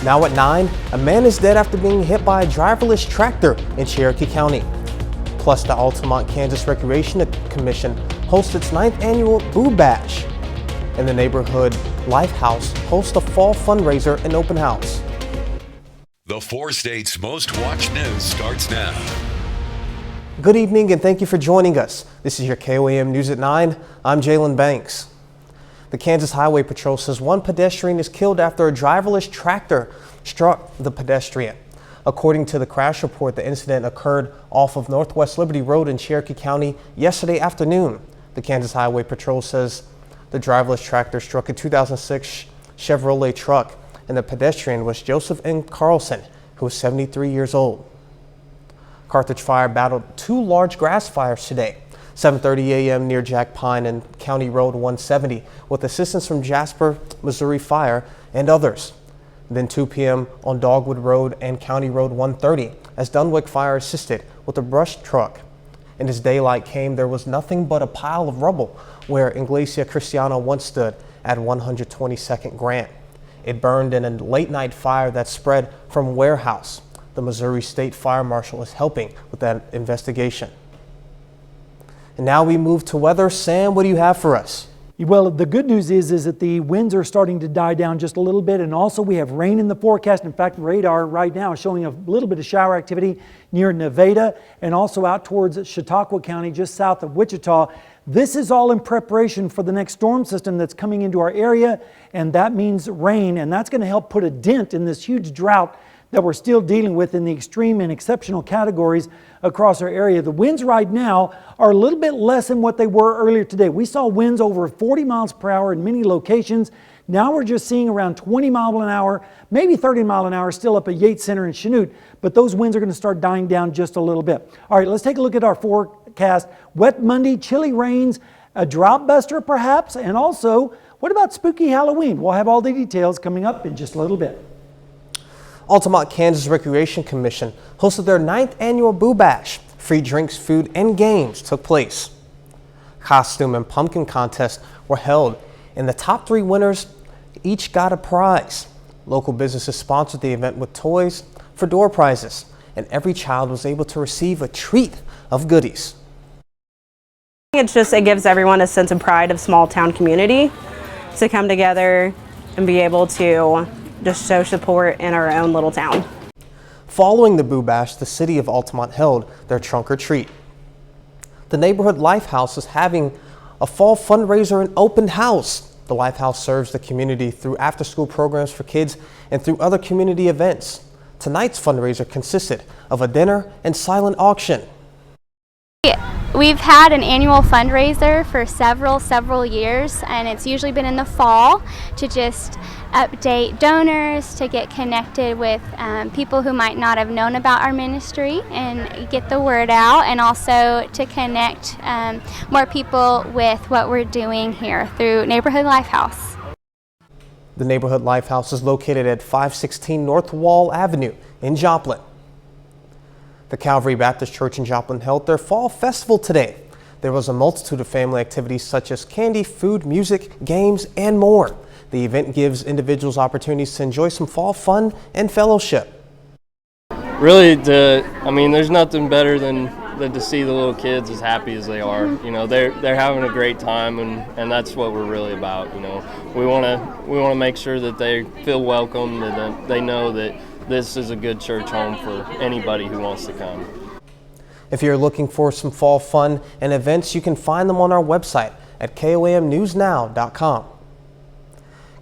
Now at 9, a man is dead after being hit by a driverless tractor in Cherokee County. Plus, the Altamont, Kansas Recreation Commission hosts its 9th annual Boo Bash. And the neighborhood Lifehouse hosts a fall fundraiser and open house. The 4 states' most watched news starts now. Good evening and thank you for joining us. This is your KOAM News at 9. I'm Jalen Banks. The Kansas Highway Patrol says one pedestrian is killed after a driverless tractor struck the pedestrian. According to the crash report, the incident occurred off of Northwest Liberty Road in Cherokee County yesterday afternoon. The Kansas Highway Patrol says the driverless tractor struck a 2006 Chevrolet truck, and the pedestrian was Joseph N. Carlson, who was 73 years old. Carthage Fire battled 2 large grass fires today. 7:30 a.m. near Jack Pine and County Road 170 with assistance from Jasper, Missouri Fire and others. Then 2 p.m. on Dogwood Road and County Road 130 as Dunwick Fire assisted with a brush truck. And as daylight came, there was nothing but a pile of rubble where Iglesia Cristiana once stood at 122nd Grant. It burned in a late night fire that spread from warehouse. The Missouri State Fire Marshal is helping with that investigation. And now we move to weather. Sam, what do you have for us? Well, the good news is that the winds are starting to die down just a little bit, and also we have rain in the forecast. In fact, radar right now is showing a little bit of shower activity near Nevada and also out towards Chautauqua County, just south of Wichita. This is all in preparation for the next storm system that's coming into our area, and that means rain, and that's going to help put a dent in this huge drought that we're still dealing with in the extreme and exceptional categories across our area. The winds right now are a little bit less than what they were earlier today. We saw winds over 40 miles per hour in many locations. Now we're just seeing around 20 miles an hour, maybe 30 miles an hour still up at Yates Center and Chanute, but those winds are going to start dying down just a little bit. All right, let's take a look at our forecast. Wet Monday, chilly rains, a drought buster perhaps, and also, what about spooky Halloween? We'll have all the details coming up in just a little bit. Altamont, Kansas Recreation Commission hosted their 9th annual Boo Bash. Free drinks, food, and games took place. Costume and pumpkin contests were held, and the top 3 winners each got a prize. Local businesses sponsored the event with toys for door prizes, and every child was able to receive a treat of goodies. It gives everyone a sense of pride of small town community to come together and be able to just show support in our own little town. Following the Boo Bash, the city of Altamont held their trunk or treat. The neighborhood Lifehouse is having a fall fundraiser and open house. The Lifehouse serves the community through after-school programs for kids and through other community events. Tonight's fundraiser consisted of a dinner and silent auction. We've had an annual fundraiser for several years, and it's usually been in the fall to just update donors, to get connected with people who might not have known about our ministry and get the word out, and also to connect more people with what we're doing here through Neighborhood Lifehouse. The Neighborhood Lifehouse is located at 516 North Wall Avenue in Joplin. The Calvary Baptist Church in Joplin held their fall festival today. There was a multitude of family activities such as candy, food, music, games, and more. The event gives individuals opportunities to enjoy some fall fun and fellowship. Really, there's nothing better than to see the little kids as happy as they are. You know, they're having a great time, and that's what we're really about. You know, we want to make sure that they feel welcome and that they know that this is a good church home for anybody who wants to come. If you're looking for some fall fun and events, you can find them on our website at koamnewsnow.com.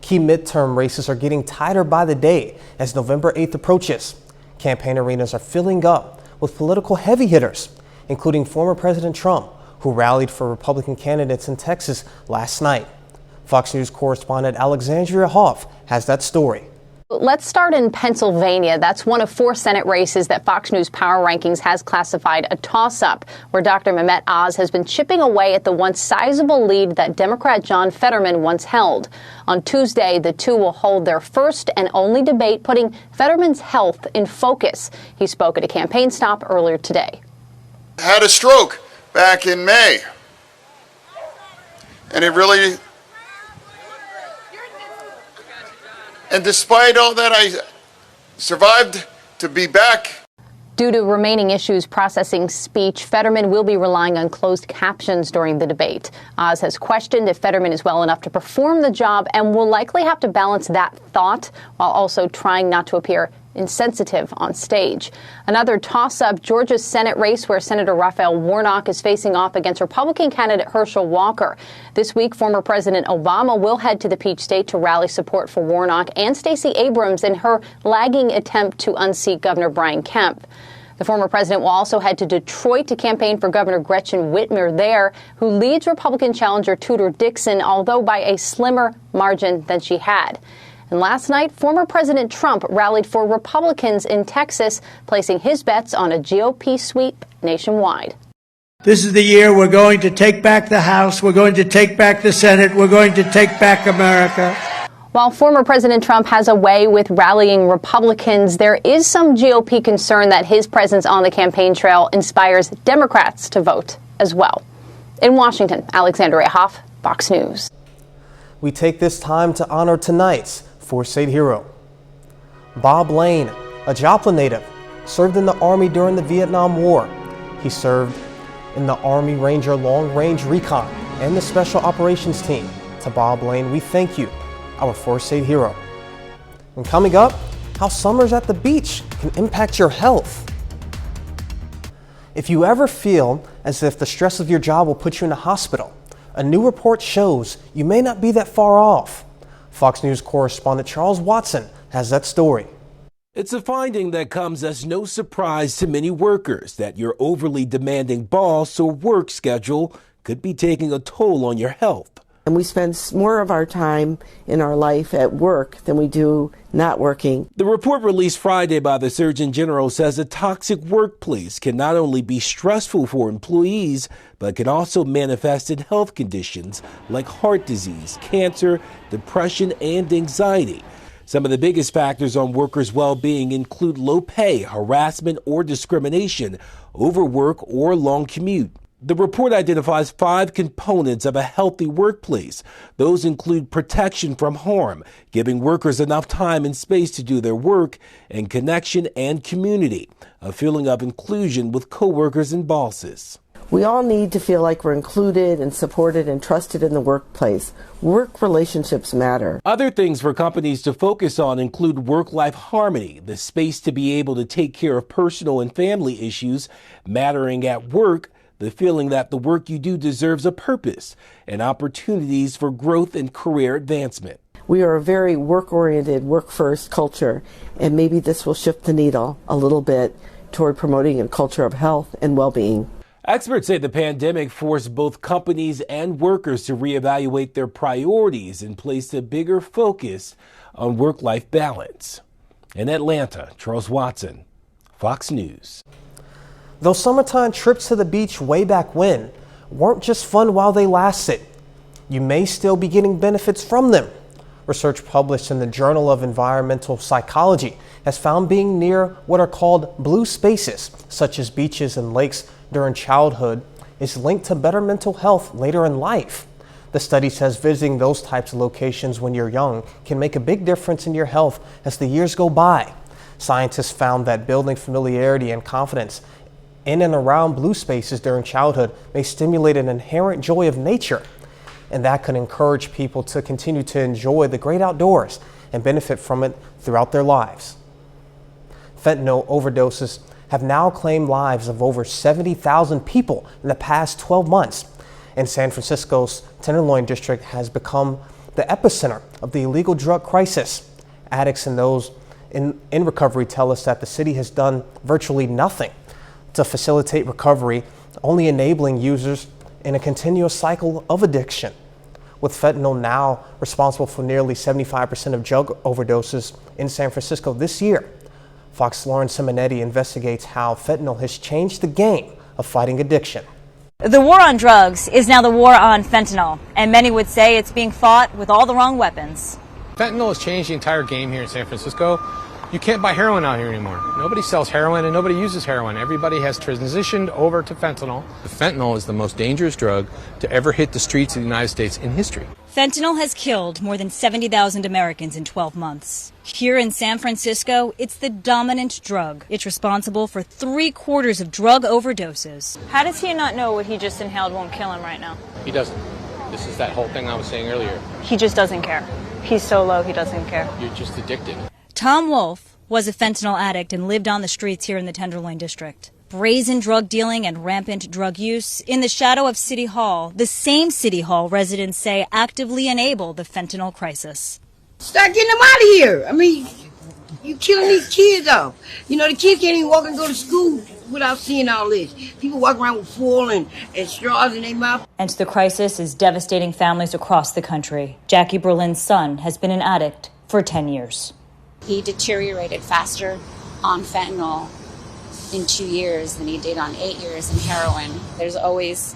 Key midterm races are getting tighter by the day as November 8th approaches. Campaign arenas are filling up with political heavy hitters, including former President Trump, who rallied for Republican candidates in Texas last night. Fox News correspondent Alexandria Hoff has that story. Let's start in Pennsylvania. That's one of 4 Senate races that Fox News Power Rankings has classified a toss-up, where Dr. Mehmet Oz has been chipping away at the once sizable lead that Democrat John Fetterman once held. On Tuesday, the two will hold their first and only debate, putting Fetterman's health in focus. He spoke at a campaign stop earlier today. Had a stroke back in May, and it really... And despite all that, survived to be back. Due to remaining issues processing speech, Fetterman will be relying on closed captions during the debate. Oz has questioned if Fetterman is well enough to perform the job and will likely have to balance that thought while also trying not to appear insensitive on stage. Another toss-up, Georgia's Senate race where Senator Raphael Warnock is facing off against Republican candidate Herschel Walker. This week, former President Obama will head to the Peach State to rally support for Warnock and Stacey Abrams in her lagging attempt to unseat Governor Brian Kemp. The former president will also head to Detroit to campaign for Governor Gretchen Whitmer there, who leads Republican challenger Tudor Dixon, although by a slimmer margin than she had. And last night, former President Trump rallied for Republicans in Texas, placing his bets on a GOP sweep nationwide. This is the year we're going to take back the House, we're going to take back the Senate, we're going to take back America. While former President Trump has a way with rallying Republicans, there is some GOP concern that his presence on the campaign trail inspires Democrats to vote as well. In Washington, Alexandria Hoff, Fox News. We take this time to honor tonight's four-state hero. Bob Lane, a Joplin native, served in the Army during the Vietnam War. He served in the Army Ranger Long Range Recon and the Special Operations Team. To Bob Lane, we thank you, our four-state hero. And coming up, how summers at the beach can impact your health. If you ever feel as if the stress of your job will put you in a hospital, a new report shows you may not be that far off. Fox News correspondent Charles Watson has that story. It's a finding that comes as no surprise to many workers that your overly demanding boss or work schedule could be taking a toll on your health. And we spend more of our time in our life at work than we do not working. The report released Friday by the Surgeon General says a toxic workplace can not only be stressful for employees, but can also manifest in health conditions like heart disease, cancer, depression, and anxiety. Some of the biggest factors on workers' well-being include low pay, harassment or discrimination, overwork, or long commute. The report identifies 5 components of a healthy workplace. Those include protection from harm, giving workers enough time and space to do their work, and connection and community, a feeling of inclusion with coworkers and bosses. We all need to feel like we're included and supported and trusted in the workplace. Work relationships matter. Other things for companies to focus on include work-life harmony, the space to be able to take care of personal and family issues mattering at work, the feeling that the work you do deserves a purpose, and opportunities for growth and career advancement. We are a very work-oriented, work-first culture, and maybe this will shift the needle a little bit toward promoting a culture of health and well-being. Experts say the pandemic forced both companies and workers to reevaluate their priorities and place a bigger focus on work-life balance. In Atlanta, Charles Watson, Fox News. Those summertime trips to the beach way back when weren't just fun while they lasted. You may still be getting benefits from them. Research published in the Journal of Environmental Psychology has found being near what are called blue spaces, such as beaches and lakes during childhood, is linked to better mental health later in life. The study says visiting those types of locations when you're young can make a big difference in your health as the years go by. Scientists found that building familiarity and confidence in and around blue spaces during childhood may stimulate an inherent joy of nature, and that could encourage people to continue to enjoy the great outdoors and benefit from it throughout their lives. Fentanyl overdoses have now claimed lives of over 70,000 people in the past 12 months, and San Francisco's Tenderloin district has become the epicenter of the illegal drug crisis. Addicts and those in recovery tell us that the city has done virtually nothing to facilitate recovery, only enabling users in a continuous cycle of addiction. With fentanyl now responsible for nearly 75% of drug overdoses in San Francisco this year, Fox Lauren Simonetti investigates how fentanyl has changed the game of fighting addiction. The war on drugs is now the war on fentanyl, and many would say it's being fought with all the wrong weapons. Fentanyl has changed the entire game here in San Francisco. You can't buy heroin out here anymore. Nobody sells heroin and nobody uses heroin. Everybody has transitioned over to fentanyl. Fentanyl is the most dangerous drug to ever hit the streets of the United States in history. Fentanyl has killed more than 70,000 Americans in 12 months. Here in San Francisco, it's the dominant drug. It's responsible for 3/4 of drug overdoses. How does he not know what he just inhaled won't kill him right now? He doesn't. This is that whole thing I was saying earlier. He just doesn't care. He's so low, he doesn't care. You're just addicted. Tom Wolfe was a fentanyl addict and lived on the streets here in the Tenderloin district. Brazen drug dealing and rampant drug use in the shadow of City Hall, the same City Hall residents say actively enable the fentanyl crisis. Start getting them out of here. I mean, you killing these kids off. You know, the kids can't even walk and go to school without seeing all this. People walk around with foil and straws in their mouth. And the crisis is devastating families across the country. Jackie Berlin's son has been an addict for 10 years. He deteriorated faster on fentanyl in 2 years than he did on 8 years in heroin. There's always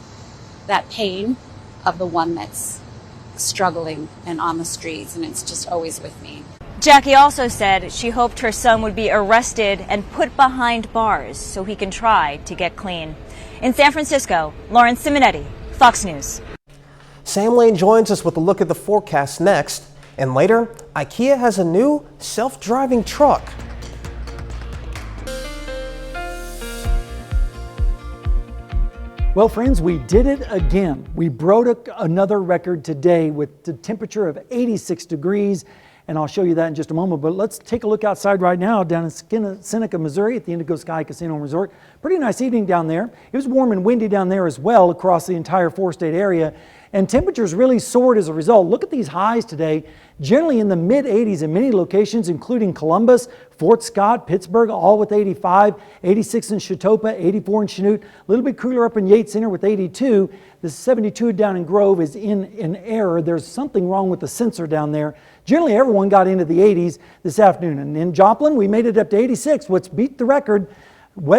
that pain of the one that's struggling and on the streets, and it's just always with me. Jackie also said she hoped her son would be arrested and put behind bars so he can try to get clean. In San Francisco, Lauren Simonetti, Fox News. Sam Lane joins us with a look at the forecast next. And later, Ikea has a new self-driving truck. Well, friends, we did it again. We broke another record today with the temperature of 86 degrees, and I'll show you that in just a moment. But let's take a look outside right now down in Seneca, Missouri at the Indigo Sky Casino and Resort. Pretty nice evening down there. It was warm and windy down there as well across the entire four-state area, and temperatures really soared as a result. Look at these highs today, generally in the mid-80s in many locations, including Columbus, Fort Scott, Pittsburgh, all with 85, 86 in Chautauqua, 84 in Chanute, a little bit cooler up in Yates Center with 82. The 72 down in Grove is in error. There's something wrong with the sensor down there. Generally, everyone got into the 80s this afternoon. And in Joplin, we made it up to 86, which beat the record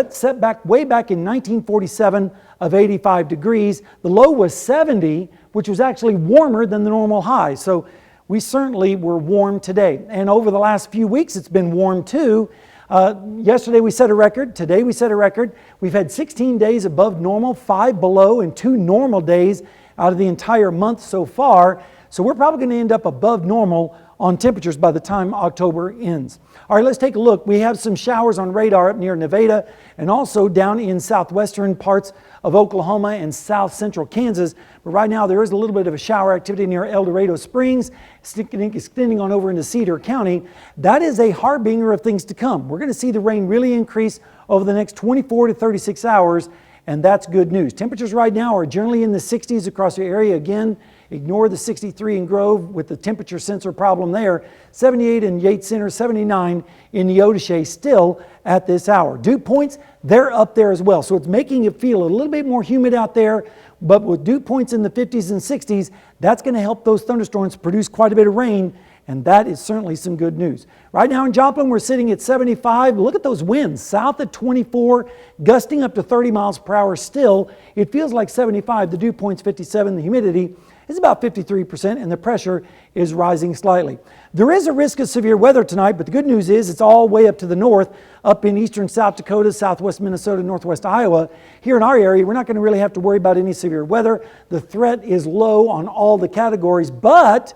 set back way back in 1947 of 85 degrees. The low was 70, which was actually warmer than the normal high. So we certainly were warm today. And over the last few weeks, it's been warm too. Yesterday we set a record. Today we set a record. We've had 16 days above normal, 5 below, and 2 normal days out of the entire month so far. So we're probably going to end up above normal on temperatures by the time October ends. All right, let's take a look. We have some showers on radar up near Nevada and also down in southwestern parts of Oklahoma and south central Kansas. But right now there is a little bit of a shower activity near El Dorado Springs, extending on over into Cedar County. That is a harbinger of things to come. We're going to see the rain really increase over the next 24 to 36 hours, and that's good news. Temperatures right now are generally in the 60s across the area. Again, ignore the 63 in Grove with the temperature sensor problem there. 78 in Yates Center, 79 in Neodesha still at this hour. Dew points, they're up there as well. So it's making it feel a little bit more humid out there, but with dew points in the 50s and 60s, that's going to help those thunderstorms produce quite a bit of rain, and that is certainly some good news. Right now in Joplin, we're sitting at 75. Look at those winds, south at 24, gusting up to 30 miles per hour still. It feels like 75. The dew point's 57. The humidity is about 53%, and the pressure is rising slightly. There is a risk of severe weather tonight, but the good news is it's all way up to the north, up in eastern South Dakota, southwest Minnesota, northwest Iowa. Here in our area, we're not going to really have to worry about any severe weather. The threat is low on all the categories, but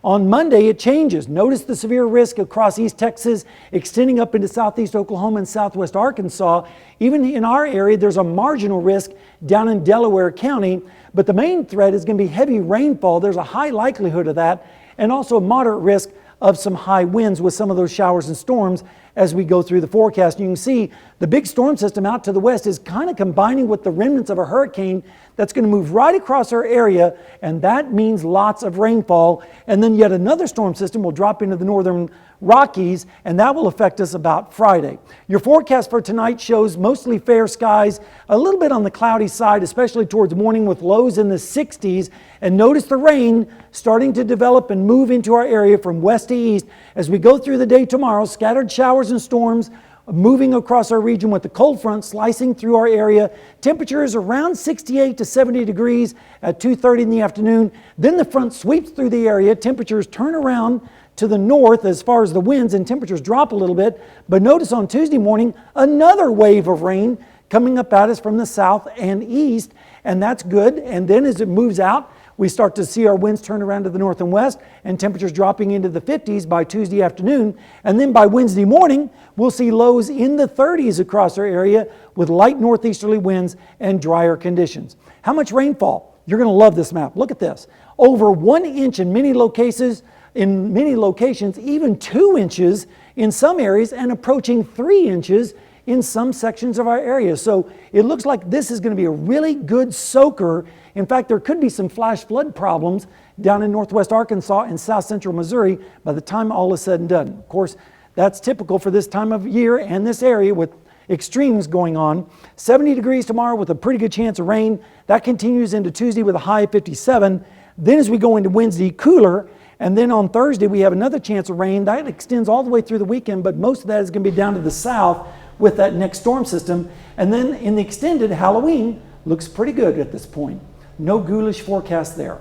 on Monday, it changes. Notice the severe risk across East Texas, extending up into southeast Oklahoma and southwest Arkansas. Even in our area, there's a marginal risk down in Delaware County, but the main threat is going to be heavy rainfall. There's a high likelihood of that, and also a moderate risk of some high winds with some of those showers and storms as we go through the forecast. You can see the big storm system out to the west is kind of combining with the remnants of a hurricane that's going to move right across our area, and that means lots of rainfall. And then yet another storm system will drop into the northern Rockies, and that will affect us about Friday. Your forecast for tonight shows mostly fair skies, a little bit on the cloudy side, especially towards morning with lows in the 60s. And notice the rain starting to develop and move into our area from west to east. As we go through the day tomorrow, scattered showers and storms moving across our region with the cold front slicing through our area. Temperatures around 68 to 70 degrees at 2:30 in the afternoon. Then the front sweeps through the area. Temperatures turn around to the north as far as the winds and temperatures drop a little bit. But notice on Tuesday morning, another wave of rain coming up at us from the south and east, and that's good. And then as it moves out, we start to see our winds turn around to the north and west and temperatures dropping into the 50s by Tuesday afternoon. And then by Wednesday morning, we'll see lows in the 30s across our area with light northeasterly winds and drier conditions. How much rainfall? You're going to love this map. Look at this. Over 1 inch in many locations, even 2 inches in some areas, and approaching 3 inches in some sections of our area. So it looks like this is going to be a really good soaker. In fact, there could be some flash flood problems down in northwest Arkansas and south central Missouri by the time all is said and done. Of course, that's typical for this time of year and this area with extremes going on. 70 degrees tomorrow with a pretty good chance of rain. That continues into Tuesday with a high of 57. Then as we go into Wednesday, cooler. And then on Thursday, we have another chance of rain. That extends all the way through the weekend, but most of that is going to be down to the south with that next storm system. And then in the extended, Halloween looks pretty good at this point. No ghoulish forecast there.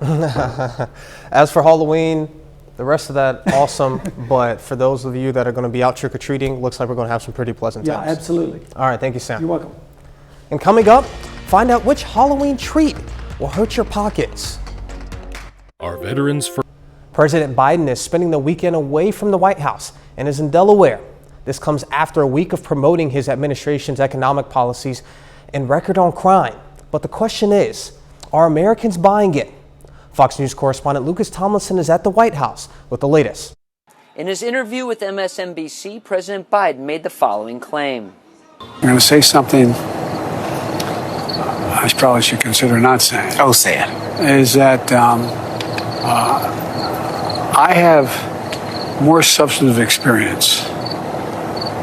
As for Halloween, the rest of that, awesome. But for those of you that are going to be out trick-or-treating, looks like we're going to have some pretty pleasant times. Yeah, absolutely. All right, thank you, Sam. You're welcome. And coming up, find out which Halloween treat will hurt your pockets. Our veterans for President Biden is spending the weekend away from the White House and is in Delaware. This comes after a week of promoting his administration's economic policies and record on crime. But the question is, are Americans buying it? Fox News correspondent Lucas Tomlinson is at the White House with the latest. In his interview with MSNBC, President Biden made the following claim. I'm going to say something I probably should consider not saying. Oh, say it. Is that I have more substantive experience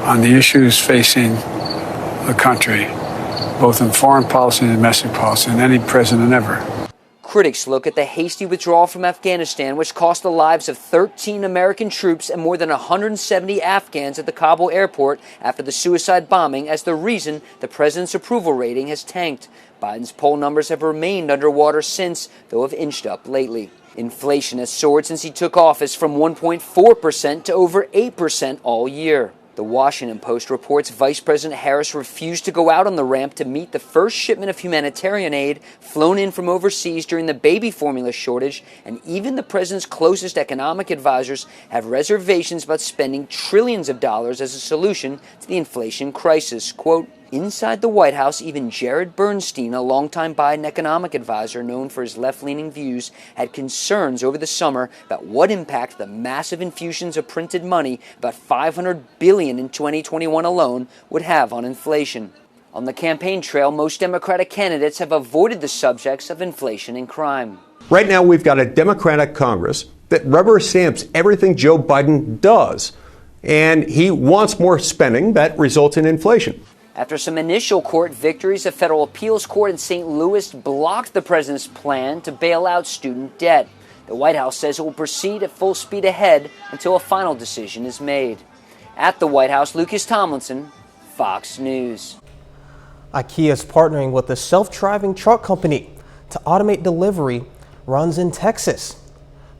on the issues facing the country, both in foreign policy and domestic policy, than any president ever. Critics look at the hasty withdrawal from Afghanistan, which cost the lives of 13 American troops and more than 170 Afghans at the Kabul airport after the suicide bombing, as the reason the president's approval rating has tanked. Biden's poll numbers have remained underwater since, though have inched up lately. Inflation has soared since he took office from 1.4% to over 8% all year. The Washington Post reports Vice President Harris refused to go out on the ramp to meet the first shipment of humanitarian aid flown in from overseas during the baby formula shortage, and even the president's closest economic advisors have reservations about spending trillions of dollars as a solution to the inflation crisis. Quote, inside the White House, even Jared Bernstein, a longtime Biden economic advisor known for his left-leaning views, had concerns over the summer about what impact the massive infusions of printed money, about $500 billion in 2021 alone, would have on inflation. On the campaign trail, most Democratic candidates have avoided the subjects of inflation and crime. Right now, we've got a Democratic Congress that rubber stamps everything Joe Biden does, and he wants more spending that results in inflation. After some initial court victories, a federal appeals court in St. Louis blocked the president's plan to bail out student debt. The White House says it will proceed at full speed ahead until a final decision is made. At the White House, Lucas Tomlinson, Fox News. Ikea is partnering with a self-driving truck company to automate delivery runs in Texas.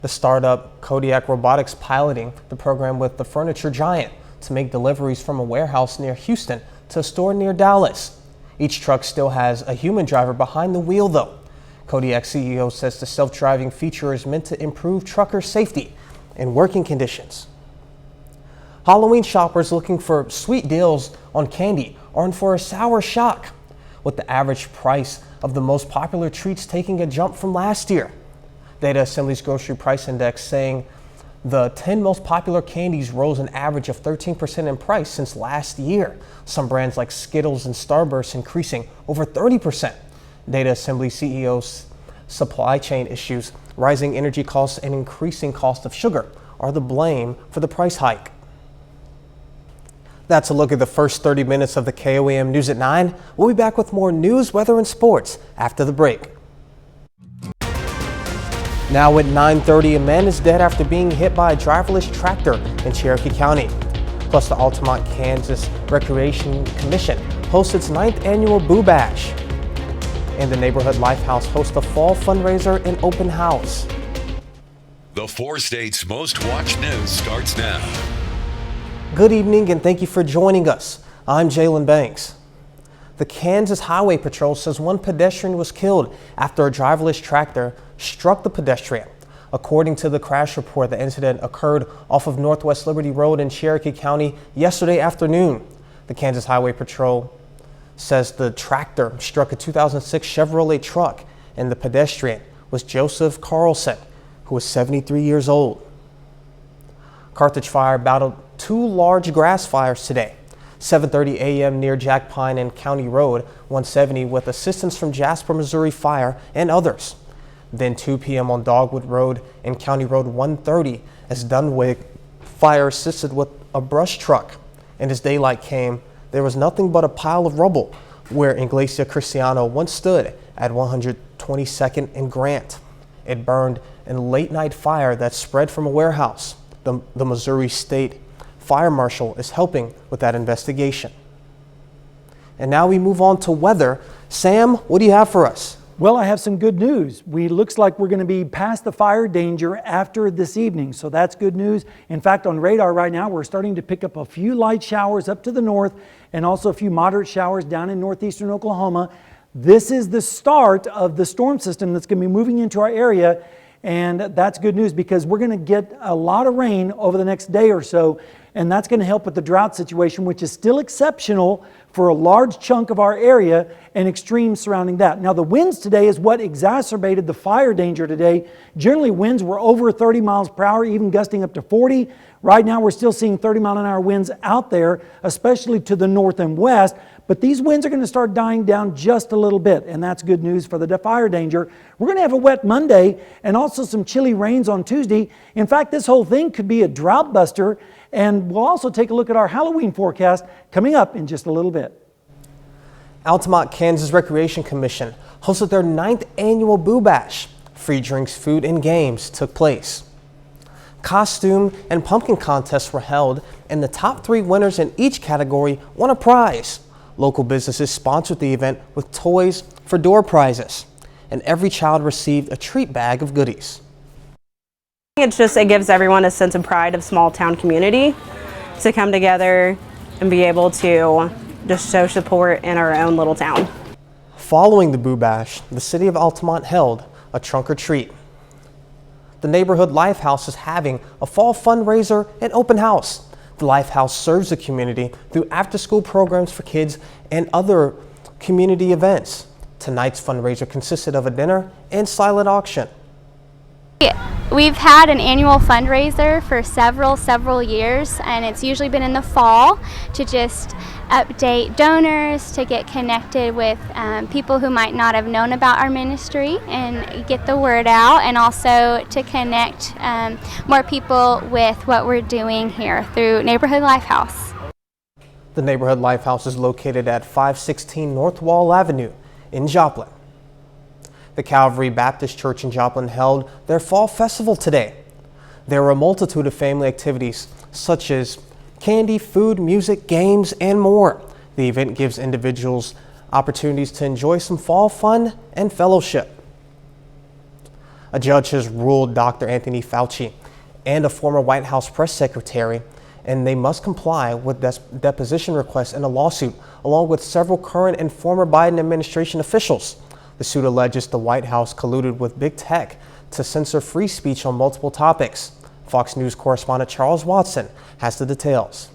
The startup Kodiak Robotics piloting the program with the furniture giant to make deliveries from a warehouse near Houston to a store near Dallas. Each truck still has a human driver behind the wheel, though. Kodiak CEO says the self-driving feature is meant to improve trucker safety and working conditions. Halloween shoppers looking for sweet deals on candy are in for a sour shock, with the average price of the most popular treats taking a jump from last year. Data Assembly's Grocery Price Index saying the 10 most popular candies rose an average of 13% in price since last year. Some brands like Skittles and Starburst increasing over 30%. Data Assembly CEO's supply chain issues, rising energy costs, and increasing cost of sugar are the blame for the price hike. That's a look at the first 30 minutes of the KOAM News at 9. We'll be back with more news, weather, and sports after the break. Now at 9:30, a man is dead after being hit by a driverless tractor in Cherokee County. Plus, the Altamont, Kansas Recreation Commission hosts its 9th annual Boo Bash. And the Neighborhood Lifehouse hosts a fall fundraiser and open house. The four states' most watched news starts now. Good evening and thank you for joining us. I'm Jalen Banks. The Kansas Highway Patrol says one pedestrian was killed after a driverless tractor struck the pedestrian. According to the crash report, the incident occurred off of Northwest Liberty Road in Cherokee County yesterday afternoon. The Kansas Highway Patrol says the tractor struck a 2006 Chevrolet truck and the pedestrian was Joseph Carlson, who was 73 years old. Carthage Fire battled two large grass fires today. 7:30 a.m. near Jack Pine and County Road 170 with assistance from Jasper, Missouri Fire and others. Then 2 p.m. on Dogwood Road and County Road 130 as Dunwich Fire assisted with a brush truck. And as daylight came, there was nothing but a pile of rubble where Iglesia Cristiano once stood at 122nd and Grant. It burned in a late-night fire that spread from a warehouse. The Missouri State Fire Marshal is helping with that investigation. And now we move on to weather. Sam, what do you have for us? Well, I have some good news. Looks like we're going to be past the fire danger after this evening, so that's good news. In fact, on radar right now, we're starting to pick up a few light showers up to the north and also a few moderate showers down in northeastern Oklahoma. This is the start of the storm system that's going to be moving into our area, and that's good news because we're going to get a lot of rain over the next day or so, and that's going to help with the drought situation, which is still exceptional for a large chunk of our area and extremes surrounding that. Now, the winds today is what exacerbated the fire danger today. Generally, winds were over 30 miles per hour, even gusting up to 40. Right now, we're still seeing 30-mile-an-hour winds out there, especially to the north and west. But these winds are going to start dying down just a little bit, and that's good news for the fire danger. We're going to have a wet Monday and also some chilly rains on Tuesday. In fact, this whole thing could be a drought buster, and we'll also take a look at our Halloween forecast coming up in just a little bit. Altamont, Kansas Recreation Commission hosted their 9th annual Boo Bash. Free drinks, food, and games took place. Costume and pumpkin contests were held, and the top 3 winners in each category won a prize. Local businesses sponsored the event with toys for door prizes, and every child received a treat bag of goodies. It gives everyone a sense of pride of small town community to come together and be able to just show support in our own little town. Following the Boo Bash, the city of Altamont held a trunk or treat. The neighborhood Lifehouse is having a fall fundraiser and open house. The Lifehouse serves the community through after-school programs for kids and other community events. Tonight's fundraiser consisted of a dinner and silent auction. We've had an annual fundraiser for several years, and it's usually been in the fall to just update donors, to get connected with people who might not have known about our ministry and get the word out, and also to connect more people with what we're doing here through Neighborhood Lifehouse. The Neighborhood Lifehouse is located at 516 North Wall Avenue in Joplin. The Calvary Baptist Church in Joplin held their fall festival today. There were a multitude of family activities such as candy, food, music, games, and more. The event gives individuals opportunities to enjoy some fall fun and fellowship. A judge has ruled Dr. Anthony Fauci and a former White House press secretary, and they must comply with deposition requests in a lawsuit, along with several current and former Biden administration officials. The suit alleges the White House colluded with big tech to censor free speech on multiple topics. Fox News correspondent Charles Watson has the details.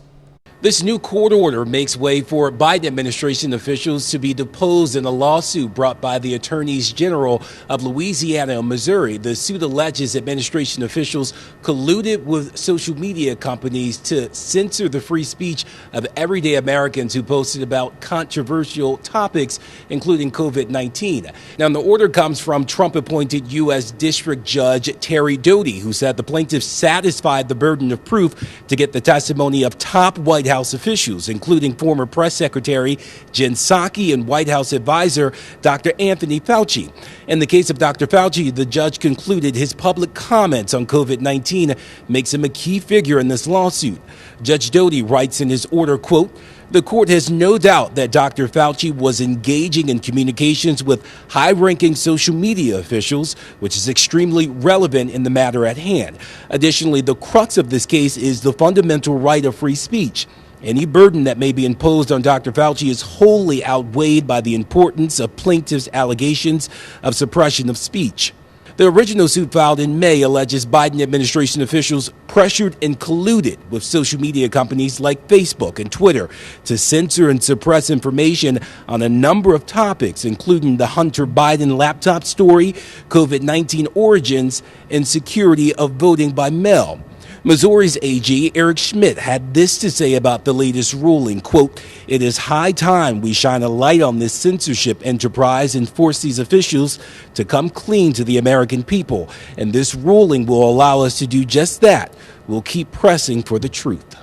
This new court order makes way for Biden administration officials to be deposed in a lawsuit brought by the attorneys general of Louisiana and Missouri. The suit alleges administration officials colluded with social media companies to censor the free speech of everyday Americans who posted about controversial topics, including COVID-19. Now, the order comes from Trump-appointed U.S. District Judge Terry Doty, who said the plaintiffs satisfied the burden of proof to get the testimony of top White House officials, including former press secretary Jen Psaki and White House advisor Dr. Anthony Fauci. In the case of Dr. Fauci, the judge concluded his public comments on COVID-19 makes him a key figure in this lawsuit. Judge Doty writes in his order, quote, The court has no doubt that Dr. Fauci was engaging in communications with high-ranking social media officials, which is extremely relevant in the matter at hand. Additionally, the crux of this case is the fundamental right of free speech. Any burden that may be imposed on Dr. Fauci is wholly outweighed by the importance of plaintiffs' allegations of suppression of speech. The original suit filed in May alleges Biden administration officials pressured and colluded with social media companies like Facebook and Twitter to censor and suppress information on a number of topics, including the Hunter Biden laptop story, COVID-19 origins, and security of voting by mail. Missouri's AG Eric Schmidt had this to say about the latest ruling, quote, "It is high time we shine a light on this censorship enterprise and force these officials to come clean to the American people. And this ruling will allow us to do just that. We'll keep pressing for the truth."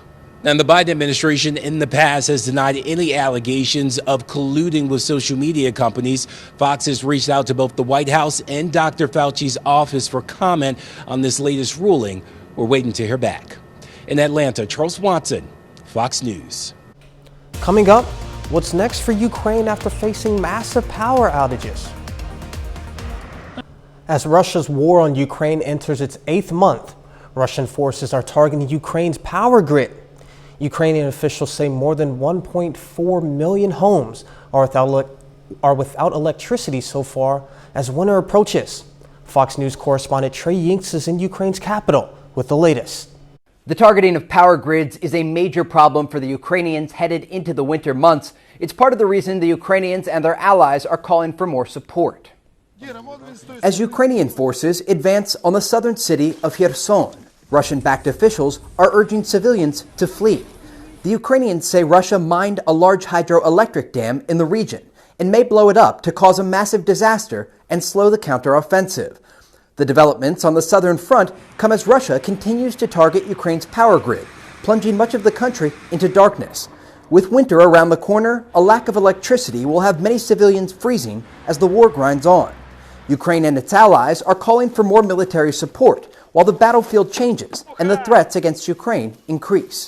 And the Biden administration in the past has denied any allegations of colluding with social media companies. Fox has reached out to both the White House and Dr. Fauci's office for comment on this latest ruling. We're waiting to hear back. In Atlanta, Charles Watson, Fox News. Coming up, what's next for Ukraine after facing massive power outages? As Russia's war on Ukraine enters its 8th month, Russian forces are targeting Ukraine's power grid. Ukrainian officials say more than 1.4 million homes are without electricity so far as winter approaches. Fox News correspondent Trey Yinks is in Ukraine's capital with the latest. The targeting of power grids is a major problem for the Ukrainians headed into the winter months. It's part of the reason the Ukrainians and their allies are calling for more support. As Ukrainian forces advance on the southern city of Kherson, Russian-backed officials are urging civilians to flee. The Ukrainians say Russia mined a large hydroelectric dam in the region and may blow it up to cause a massive disaster and slow the counteroffensive. The developments on the southern front come as Russia continues to target Ukraine's power grid, plunging much of the country into darkness. With winter around the corner, a lack of electricity will have many civilians freezing as the war grinds on. Ukraine and its allies are calling for more military support while the battlefield changes and the threats against Ukraine increase.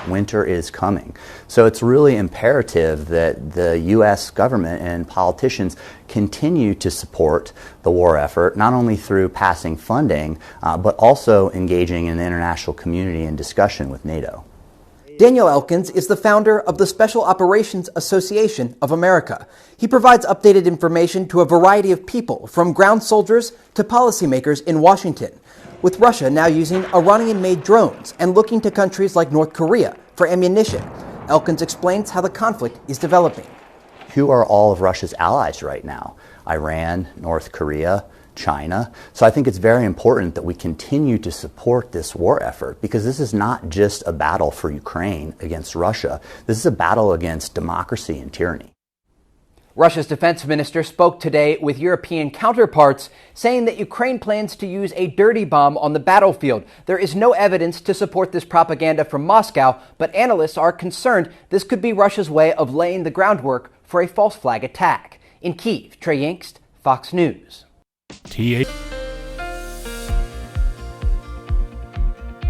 Winter is coming. So it's really imperative that the U.S. government and politicians continue to support the war effort, not only through passing funding, but also engaging in the international community in discussion with NATO. Daniel Elkins is the founder of the Special Operations Association of America. He provides updated information to a variety of people, from ground soldiers to policymakers in Washington. With Russia now using Iranian-made drones and looking to countries like North Korea for ammunition, Elkins explains how the conflict is developing. Who are all of Russia's allies right now? Iran, North Korea, China. So I think it's very important that we continue to support this war effort, because this is not just a battle for Ukraine against Russia. This is a battle against democracy and tyranny. Russia's defense minister spoke today with European counterparts, saying that Ukraine plans to use a dirty bomb on the battlefield. There is no evidence to support this propaganda from Moscow, but analysts are concerned this could be Russia's way of laying the groundwork for a false flag attack. In Kyiv, Trey Yinks, Fox News.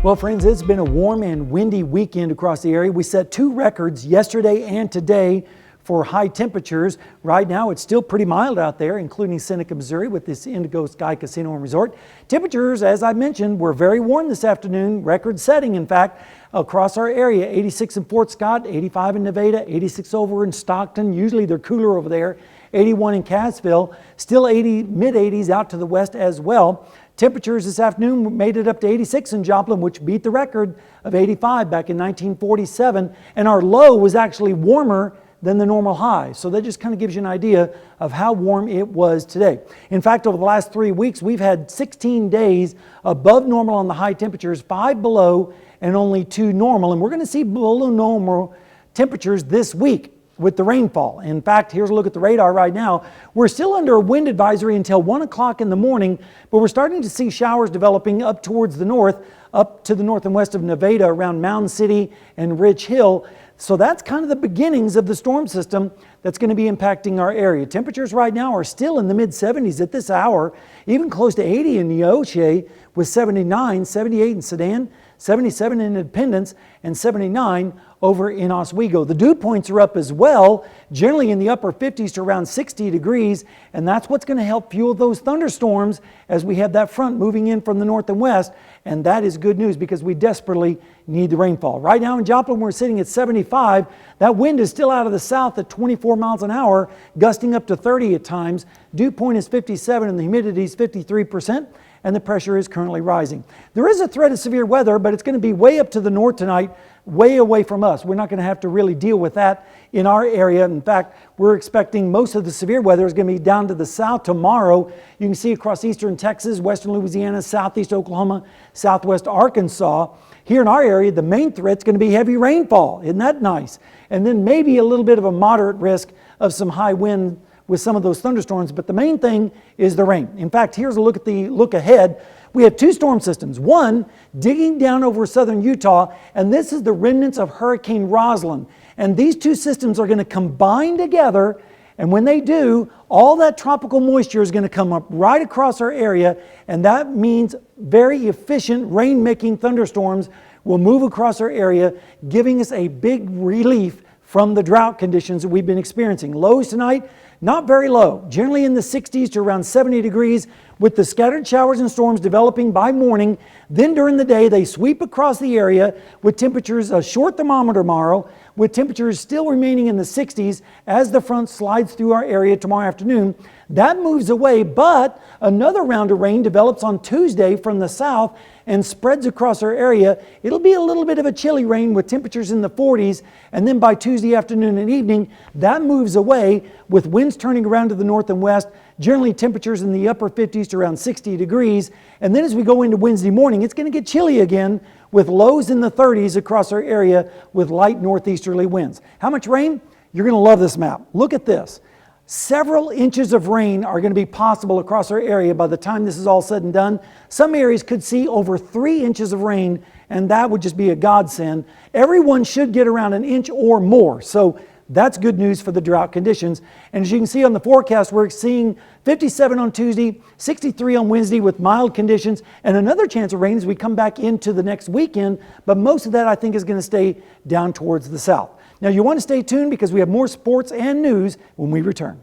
Well, friends, it's been a warm and windy weekend across the area. We set 2 records yesterday and today for high temperatures. Right now, it's still pretty mild out there, including Seneca, Missouri, with this Indigo Sky Casino and Resort. Temperatures, as I mentioned, were very warm this afternoon, record-setting, in fact, across our area. 86 in Fort Scott, 85 in Nevada, 86 over in Stockton. Usually they're cooler over there. 81 in Cassville, still 80, mid-80s out to the west as well. Temperatures this afternoon made it up to 86 in Joplin, which beat the record of 85 back in 1947. And our low was actually warmer than the normal high. So that just kind of gives you an idea of how warm it was today. In fact, over the last 3 weeks, we've had 16 days above normal on the high temperatures, 5 below and only 2 normal. And we're going to see below normal temperatures this week with the rainfall. In fact, here's a look at the radar right now. We're still under a wind advisory until 1 o'clock in the morning, but we're starting to see showers developing up towards the north, up to the north and west of Nevada around Mound City and Rich Hill. So that's kind of the beginnings of the storm system that's going to be impacting our area. Temperatures right now are still in the mid-70s at this hour, even close to 80 in Neoshe with 79, 78 in Sedan, 77 in Independence, and 79 over in Oswego. The dew points are up as well, generally in the upper 50s to around 60 degrees, and that's what's going to help fuel those thunderstorms as we have that front moving in from the north and west, and that is good news because we desperately need the rainfall. Right now in Joplin, we're sitting at 75. That wind is still out of the south at 24 miles an hour, gusting up to 30 at times. Dew point is 57 and the humidity is 53%. And the pressure is currently rising. There is a threat of severe weather, but it's going to be way up to the north tonight, way away from us. We're not going to have to really deal with that in our area. In fact, we're expecting most of the severe weather is going to be down to the south tomorrow. You can see across eastern Texas, western Louisiana, southeast Oklahoma, southwest Arkansas. Here in our area, the main threat is going to be heavy rainfall. Isn't that nice? And then maybe a little bit of a moderate risk of some high wind with some of those thunderstorms, but the main thing is the rain. In fact, here's a look at the look ahead. We have two storm systems. One digging down over southern Utah, and this is the remnants of Hurricane Roslyn. And these two systems are going to combine together, and when they do, all that tropical moisture is going to come up right across our area, and that means very efficient rain-making thunderstorms will move across our area, giving us a big relief from the drought conditions that we've been experiencing. Lows tonight, not very low, generally in the 60s to around 70 degrees, with the scattered showers and storms developing by morning. Then during the day, they sweep across the area with temperatures, a short thermometer tomorrow, with temperatures still remaining in the 60s as the front slides through our area tomorrow afternoon. That moves away, but another round of rain develops on Tuesday from the south and spreads across our area. It'll be a little bit of a chilly rain with temperatures in the 40s, and then by Tuesday afternoon and evening, that moves away with winds turning around to the north and west, generally temperatures in the upper 50s to around 60 degrees. And then as we go into Wednesday morning, it's going to get chilly again with lows in the 30s across our area with light northeasterly winds. How much rain? You're going to love this map. Look at this. Several inches of rain are going to be possible across our area by the time this is all said and done. Some areas could see over 3 inches of rain, and that would just be a godsend. Everyone should get around an inch or more, so that's good news for the drought conditions. And as you can see on the forecast, we're seeing 57 on Tuesday, 63 on Wednesday with mild conditions, and another chance of rain as we come back into the next weekend, but most of that I think is going to stay down towards the south. Now you want to stay tuned because we have more sports and news when we return.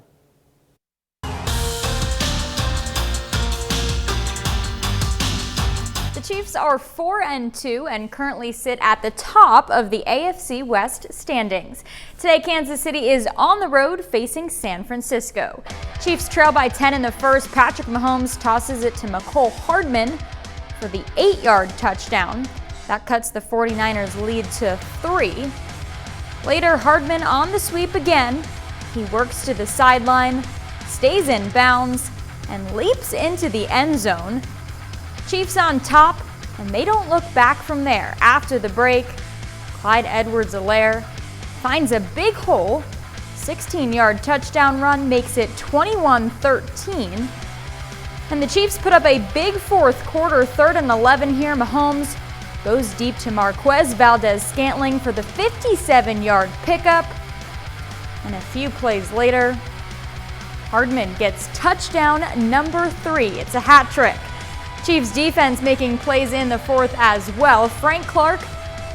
The Chiefs are 4-2 and currently sit at the top of the AFC West standings. Today, Kansas City is on the road facing San Francisco. Chiefs trail by 10 in the first. Patrick Mahomes tosses it to McCole Hardman for the 8-yard touchdown. That cuts the 49ers lead to 3. Later, Hardman on the sweep again. He works to the sideline, stays in bounds, and leaps into the end zone. Chiefs on top, and they don't look back from there. After the break, Clyde Edwards-Helaire finds a big hole. 16-yard touchdown run makes it 21-13. And the Chiefs put up a big fourth quarter, 3rd and 11 here. Mahomes goes deep to Marquez Valdez-Scantling for the 57-yard pickup. And a few plays later, Hardman gets touchdown number 3. It's a hat trick. Chiefs defense making plays in the fourth as well. Frank Clark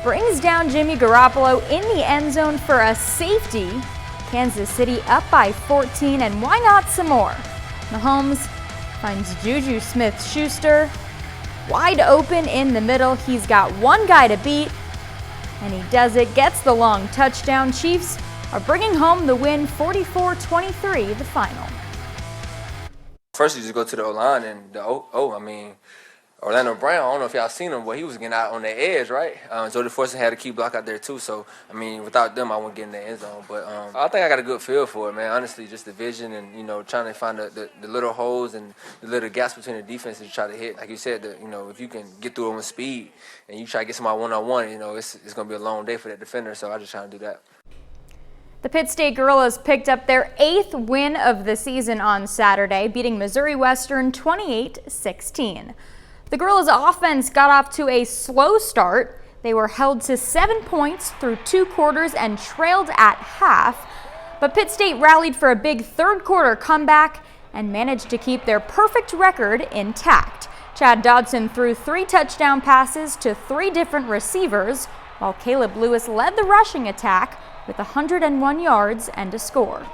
brings down Jimmy Garoppolo in the end zone for a safety. Kansas City up by 14, and why not some more? Mahomes finds Juju Smith-Schuster wide open in the middle. He's got one guy to beat, and he does it, gets the long touchdown. Chiefs are bringing home the win, 44-23, the final. First, you just go to the O-line, and Orlando Brown, I don't know if y'all seen him, but he was getting out on the edge, right? Jody Fortson had a key block out there, too. So, without them, I wouldn't get in the end zone. But I think I got a good feel for it, man. Honestly, just the vision and, trying to find the little holes and the little gaps between the defenses to try to hit. Like you said, if you can get through them with speed and you try to get somebody one-on-one, it's going to be a long day for that defender. So I just trying to do that. The Pitt State Gorillas picked up their 8th win of the season on Saturday, beating Missouri Western 28-16. The Gorillas' offense got off to a slow start. They were held to 7 points through 2 quarters and trailed at half. But Pitt State rallied for a big third quarter comeback and managed to keep their perfect record intact. Chad Dodson threw 3 touchdown passes to 3 different receivers, while Caleb Lewis led the rushing attack with 101 yards and a score.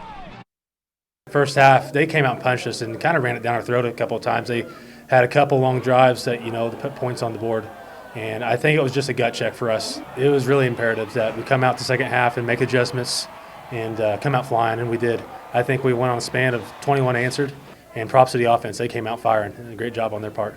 First half, they came out and punched us and kind of ran it down our throat a couple of times. They had a couple long drives that, to put points on the board. And I think it was just a gut check for us. It was really imperative that we come out the second half and make adjustments and come out flying, and we did. I think we went on a span of 21 answered, and props to the offense. They came out firing. A great job on their part.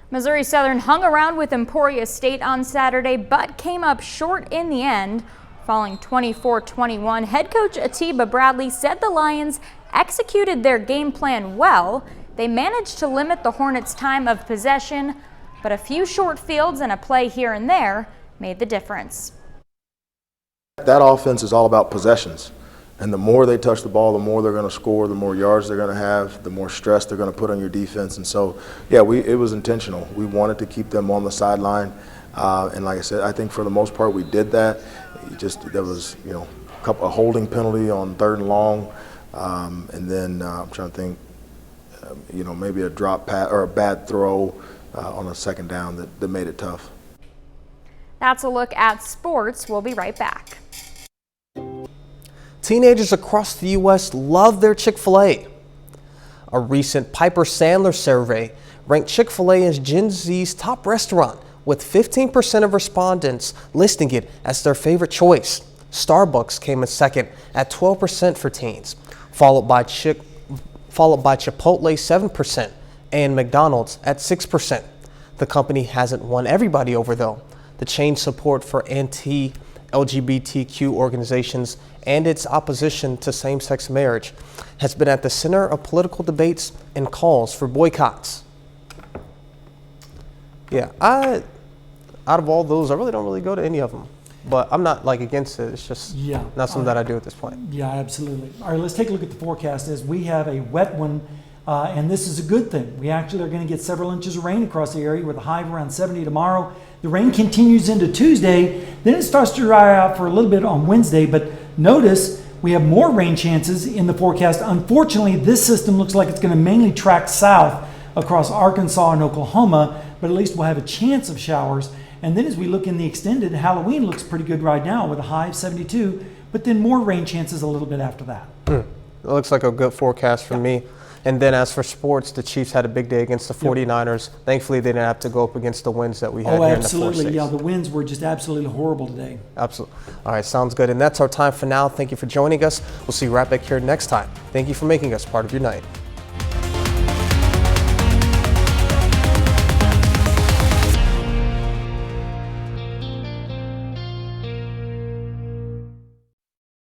Missouri Southern hung around with Emporia State on Saturday, but came up short in the end, falling 24-21. Head coach Atiba Bradley said the Lions executed their game plan well. They managed to limit the Hornets' time of possession, but a few short fields and a play here and there made the difference. That offense is all about possessions. And the more they touch the ball, the more they're going to score, the more yards they're going to have, the more stress they're going to put on your defense. And so, yeah, it was intentional. We wanted to keep them on the sideline. And like I said, I think for the most part we did that. There was, a holding penalty on 3rd and long. And then I'm trying to think, maybe a drop pass or a bad throw on a 2nd down that made it tough. That's a look at sports. We'll be right back. Teenagers across the U.S. love their Chick-fil-A. A recent Piper Sandler survey ranked Chick-fil-A as Gen Z's top restaurant, with 15% of respondents listing it as their favorite choice. Starbucks came in second at 12% for teens, followed by Chipotle 7% and McDonald's at 6%. The company hasn't won everybody over though. The chain's support for anti-LGBTQ organizations and its opposition to same-sex marriage has been at the center of political debates and calls for boycotts. Yeah, out of all those, I really don't go to any of them. But I'm not against it. It's just not something that I do at this point. Yeah, absolutely. All right, let's take a look at the forecast. As we have a wet one, and this is a good thing. We actually are going to get several inches of rain across the area with a high of around 70 tomorrow. The rain continues into Tuesday. Then it starts to dry out for a little bit on Wednesday. But notice we have more rain chances in the forecast. Unfortunately, this system looks like it's going to mainly track south across Arkansas and Oklahoma, but at least we'll have a chance of showers. And then as we look in the extended, Halloween looks pretty good right now with a high of 72, but then more rain chances a little bit after that. It looks like a good forecast for me. And then as for sports, the Chiefs had a big day against the 49ers. Thankfully, they didn't have to go up against the winds that we had here in the 4-6. Yeah, the winds were just absolutely horrible today. Absolutely. All right, sounds good. And that's our time for now. Thank you for joining us. We'll see you right back here next time. Thank you for making us part of your night.